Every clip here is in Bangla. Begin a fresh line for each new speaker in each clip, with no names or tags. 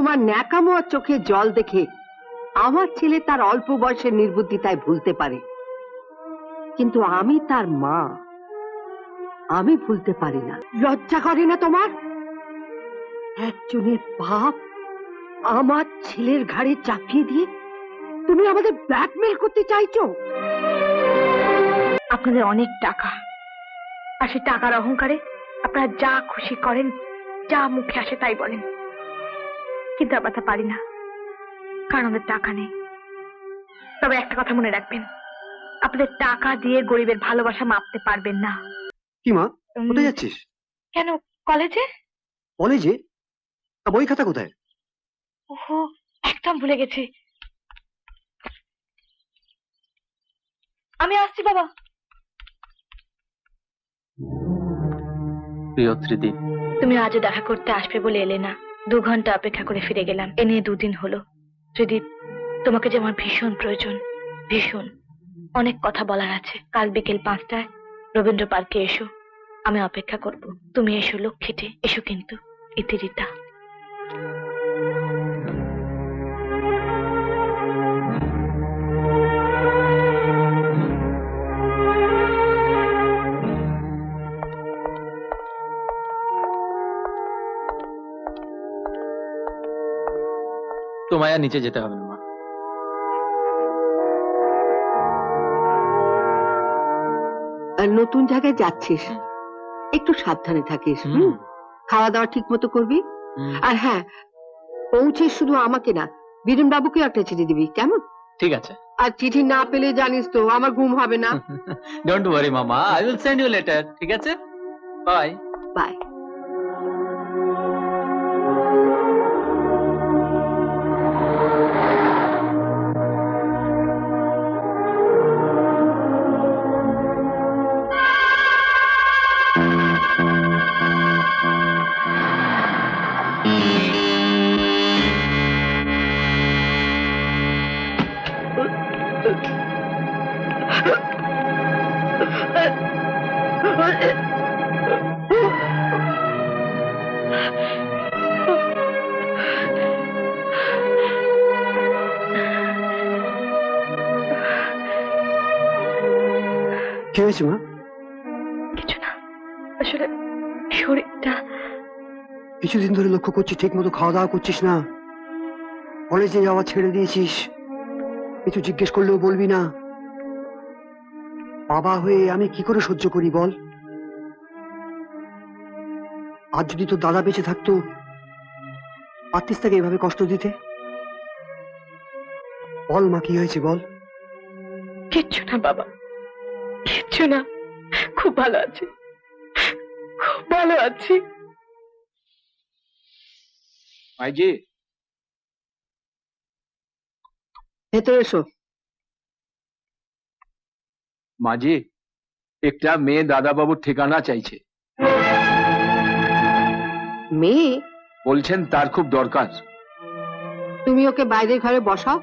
তোমার ন্যাকামো আর চোখে জল দেখে আমার ছেলে তার অল্প বয়সের নির্বুদ্ধিতায় ভুলতে পারে, কিন্তু আমি তার মা, আমি ভুলতে পারি না। লজ্জা করে না তোমার? একজনের পাপ আমার ছেলের ঘাড়ে চাপিয়ে দিয়ে তুমি আমাদের ব্ল্যাকমেল করতে চাইছো?
আপনাদের অনেক টাকা, আর সেই টাকার অহংকারে আপনারা যা খুশি করেন, যা মুখে আসে তাই বলেন, কিন্তু আমরা তা পারি না, কারণ আমাদের টাকা নেই। তবে একটা কথা মনে রাখবেন, আপনাদের টাকা দিয়ে গরিবের ভালোবাসা মাপতে পারবেন না।
কি মা, কোথায় যাচ্ছিস?
কেন, কলেজে?
কলেজে? বই খাতা কোথায়?
ওহো, একদম ভুলে গেছি। আমি আসছি বাবা।
প্রিয় স্মৃতি,
তুমি আজও দেখা করতে আসবে বলে এলে না। 2 ঘন্টা অপেক্ষা করে ফিরে গেলাম, এ নিয়ে 2 দিন হলো। ত্রিদীপ, তোমাকে যে আমার ভীষণ প্রয়োজন, ভীষণ। অনেক কথা বলার আছে। কাল বিকেল 5টায় রবীন্দ্র পার্কে এসো, আমি অপেক্ষা করব। তুমি এসো লক্ষ্মীটি, এসো কিন্তু। ইতিরিতা।
তোমায় আর নিচে যেতে হবে না মা।
নতুন জায়গায় যাচ্ছিস, একটু সাবধানে থাকিস। খাওয়া দাওয়া ঠিক মতো করবি। আর হ্যাঁ, পৌঁছে শুধু আমাকে না, বীরেন বাবুকে একটা চিঠি দিবি, কেমন?
ঠিক আছে।
আর চিঠি না পেলে জানিস তো আমার ঘুম হবে না।
ডোন্ট ওয়ারি মামা, I will send you letter. ঠিক আছে, বাই
বাই।
কি হয়েছে মা?
কিছু না, আসলে শরীরটা।
কিছুদিন ধরে লক্ষ্য করছি ঠিক মতো খাওয়া দাওয়া করছিস না, কলেজে যাওয়া ছেড়ে দিয়েছিস, কিছু জিজ্ঞেস করলেও বলবি না। বাবা হয়ে আমি কি করে সহ্য করি বল? আজ যদি তোর দাদা বেঁচে থাকতো, পারতিস তাকে এভাবে কষ্ট দিতে? বল মা, কি হয়েছে বল?
কিচ্ছু না বাবা, কিচ্ছু না, খুব ভালো আছি, খুব ভালো আছি।
মাইজি,
ভেতরে এসো।
মাঝি, একটা মেয়ে দাদাবাবুর ঠিকানা চাইছে।
মেয়ে?
বলছেন তার খুব দরকার।
তুমি ওকে বাইরের ঘরে বসাও,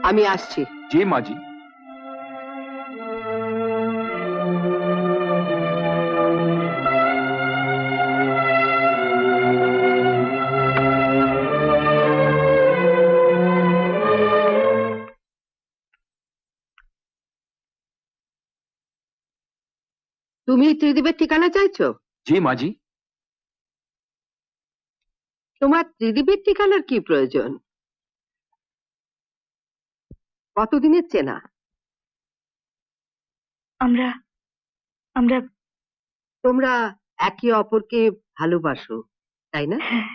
আমি আসছি।
জি মাঝি।
তুমি ত্রিদীপের ঠিকানা চাইছো?
জি মাঝি।
তোমার ত্রিদীপের ঠিকানার কি প্রয়োজন? কতদিনের চেনা?
আমরা আমরা
তোমরা একে অপরকে ভালোবাসো, তাই না?
হ্যাঁ।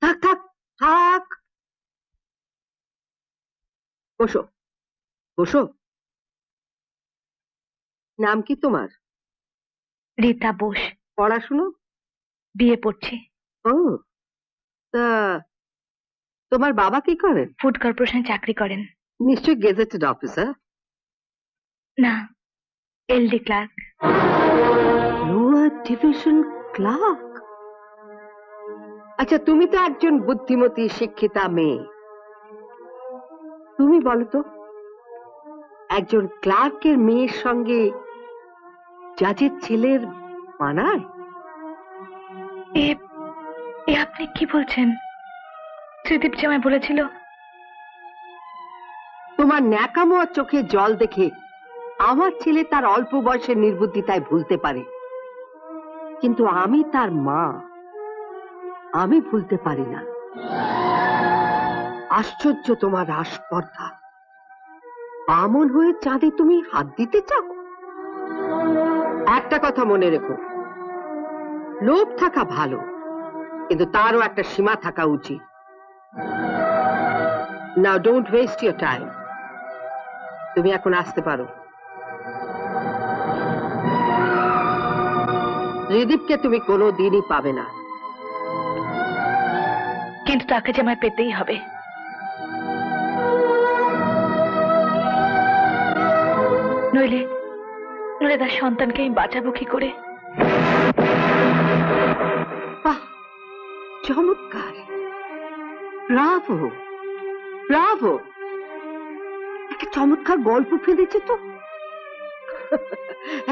থাক থাক থাক, বসো বসো। নাম কি তোমার?
রীতা বোস।
পড়াশুনো?
বিয়ে পড়ছি।
ও, তা তোমার বাবা কি করেন?
ফুড কর্পোরেশনে চাকরি করেন।
নিশ্চয় গেজেটেড অফিসার।
না, LD clerk.
Lower division clerk? আচ্ছা, তুমি তো একজন বুদ্ধিমতী শিক্ষিতা মেয়ে, তুমি বলো তো, একজন ক্লার্কের মেয়ের সঙ্গে জাজের ছেলের মানায়?
এ আপনি আপনি কি বলছেন? ত্রিদীপ যে আমায় বলেছিল।
তোমার ন্যাকামো আর চোখে জল দেখে আমার ছেলে তার অল্প বয়সের নির্বুদ্ধিতায় ভুলতে পারে, কিন্তু আমি তার মা, আমি ভুলতে পারি না। আশ্চর্য তোমার আস্পর্ধা। বামন হয়ে চাঁদে তুমি হাত দিতে চাও? একটা কথা মনে রেখো, লোভ থাকা ভালো, কিন্তু তারও একটা সীমা থাকা উচিত। Now don't waste your time. তুমি এখন আসতে পারো। ত্রিদীপকে তুমি কোনো দিনই পাবে না।
কিন্তু তাকে যে আমায় পেতেই হবে। নইলে নইলে তার সন্তানকে আমি বাঁচাবো কি করে?
বাহ, চমৎকার, ব্রাভো ব্রাভো, একটা চমৎকার গল্প ফেলেছে তো।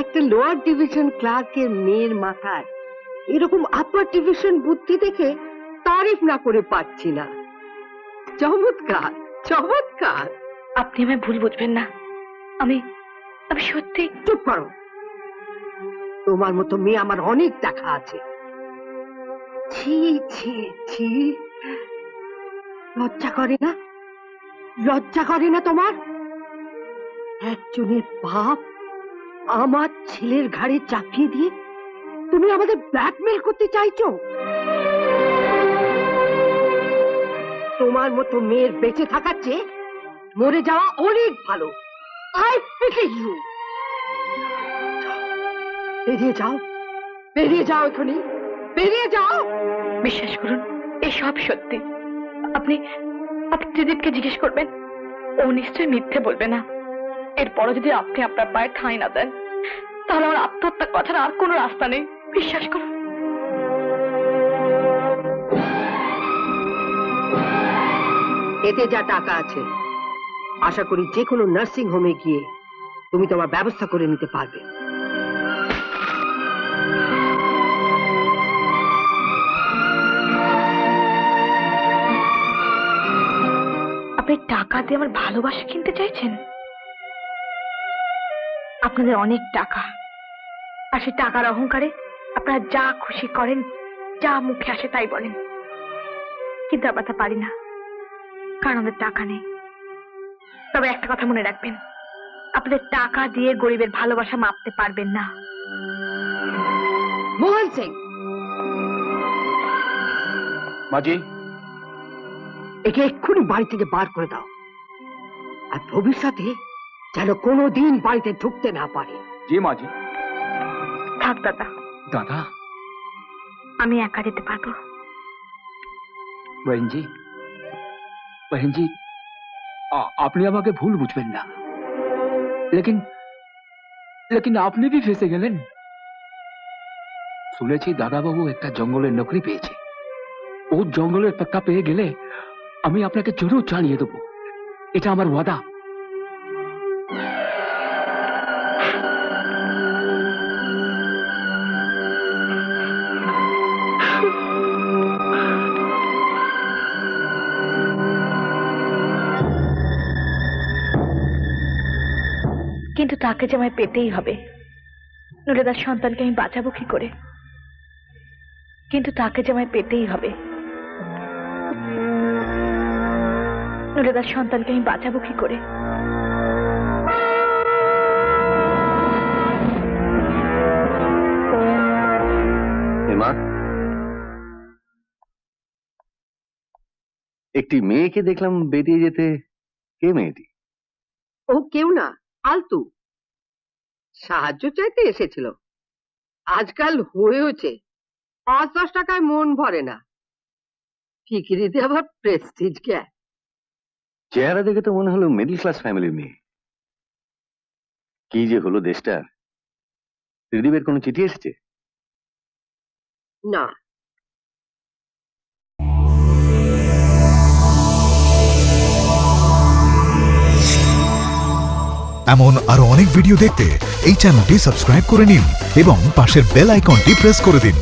একটা লোয়ার ডিভিশন ক্লার্কের মেয়ের মাথায় এরকম আপার ডিভিশন বুদ্ধি দেখে তারিফ না করে পাচ্ছি না। চমৎকার চমৎকার।
আপনি আমায় ভুল বুঝবেন না। আমি আমি সত্যি।
চুপ করো, তোমার মতো মেয়ে আমার অনেক দেখা আছে। ছি ছি ছি, লজ্জা করে না? লজ্জা করে না তোমার? একজনের পাপ আমার ছেলের ঘাড়ে চাপিয়ে দিয়ে তুমি আমাদের ব্ল্যাকমেল করতে চাইছো? তোমার মতো মেয়ের বেঁচে থাকার চেয়ে মরে যাওয়া অনেক ভালো। I pity you. বেরিয়ে যাও, বেরিয়ে যাও, এখনই বেরিয়ে যাও।
বিশ্বাস করুন, এসব সত্যি। আপনি আপনি ত্রিদীপকে জিজ্ঞেস করবেন, ও নিশ্চয়ই মিথ্যে বলবে না। এরপরও যদি আপনি আপনার পায়ে ঠাঁই না দেন, তাহলে আমার আত্মহত্যা কথার আর কোনো রাস্তা নেই। বিশ্বাস করুন।
এতে যা টাকা আছে, আশা করি যে কোনো নার্সিং হোমে গিয়ে তুমি তোমার ব্যবস্থা করে নিতে পারবে।
আপনি টাকা দিয়ে আমার ভালোবাসা কিনতে চাইছেন? আপনাদের অনেক টাকা, আর সেই টাকার অহংকারে আপনারা যা খুশি করেন, যা মুখে আসে তাই বলেন। কিন্তু আমরা তা পারি না, কারণ আমাদের টাকা নেই। তবে একটা কথা মনে রাখবেন, আপনাদের টাকা দিয়ে গরিবের ভালোবাসা মাপতে পারবেন না।
মোহন সিং,
মাজি,
একে এক্ষুনি বাড়ি থেকে বার করে দাও, আর ভবিষ্যতে যেন কোনোদিন বাড়িতে ঢুকতে না পারে।
জি মাজি।
থাক দাদা,
দাদা।
আমি একা যেতে পারবো।
बहन जी আপনি আমাকে ভুল বুঝবেন না, लेकिन আপনি भी ফেসে গেলেন। শুনেছি দাদাবাবু একটা জঙ্গলের নকরি পেয়েছে। ও জঙ্গলের পাত্তা পেয়ে গেলে আমি আপনাকে জরুর জানিয়ে দেবো, এটা আমার ওয়াদা।
কিন্তু তাকে যে আমায় পেতেই হবে, নইলে তার সন্তানকে আমি বাঁচাবো কি করে? কিন্তু তাকে যে আমায় পেতেই হবে, নইলে তার সন্তানকে আমি বাঁচাবো কি করে?
মা, একটি মেয়েকে দেখলাম বেরিয়ে যেতে। কে মেয়েটি?
ও কেউ না, আলতু। সাহায্য চাইতে এসেছিল। আজকাল হয়েছে ৫-১০ টাকায় মন ভরে না, ফিকিরিতে আবার প্রেস্টিজ জ্ঞান।
চেহারা দেখে তো মনে হলো মিডল ক্লাস ফ্যামিলির মেয়ে। কি যে হলো দেশটা। ত্রিদীপের কোনো চিঠি এসেছে?
না।
এমন আরো অনেক ভিডিও দেখতে এই চ্যানেলটি সাবস্ক্রাইব করে নিন এবং পাশের বেল আইকনটি প্রেস করে দিন।